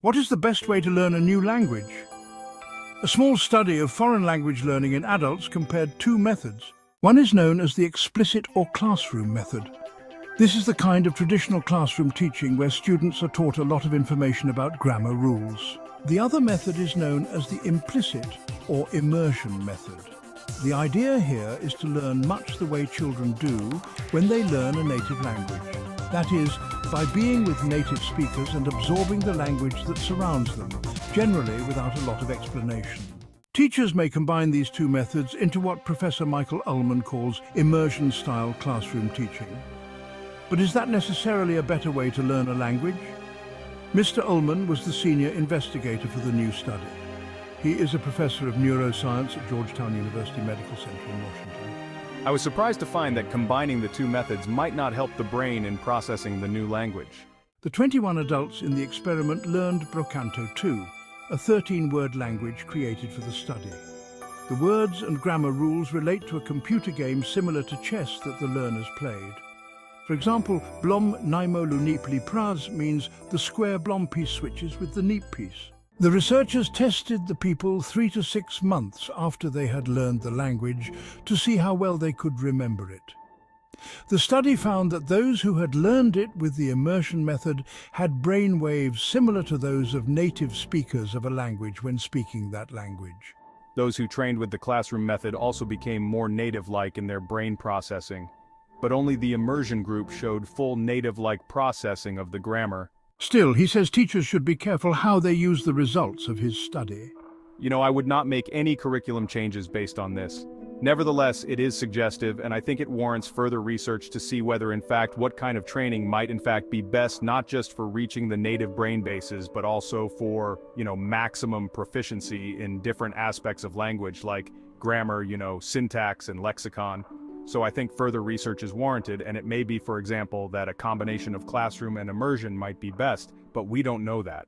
What is the best way to learn a new language? A small study of foreign language learning in adults compared two methods. One is known as the explicit or classroom method. This is the kind of traditional classroom teaching where students are taught a lot of information about grammar rules. The other method is known as the implicit or immersion method. The idea here is to learn much the way children do when they learn a native language. That is, by being with native speakers and absorbing the language that surrounds them, generally without a lot of explanation. Teachers may combine these two methods into what Professor Michael Ullman calls immersion-style classroom teaching. But is that necessarily a better way to learn a language? Mr. Ullman was the senior investigator for the new study. He is a professor of neuroscience at Georgetown University Medical Center in Washington. I was surprised to find that combining the two methods might not help the brain in processing the new language. The 21 adults in the experiment learned Brocanto 2, a 13-word language created for the study. The words and grammar rules relate to a computer game similar to chess that the learners played. For example, Blom Naimo Lunipli Praz means the square Blom piece switches with the neat piece. The researchers tested the people 3 to 6 months after they had learned the language to see how well they could remember it. The study found that those who had learned it with the immersion method had brain waves similar to those of native speakers of a language when speaking that language. Those who trained with the classroom method also became more native-like in their brain processing, but only the immersion group showed full native-like processing of the grammar. Still, he says teachers should be careful how they use the results of his study. I would not make any curriculum changes based on this. Nevertheless, it is suggestive, and I think it warrants further research to see whether in fact what kind of training might in fact be best not just for reaching the native brain bases, but also for, maximum proficiency in different aspects of language like grammar, syntax and lexicon. So I think further research is warranted, and it may be, for example, that a combination of classroom and immersion might be best, but we don't know that.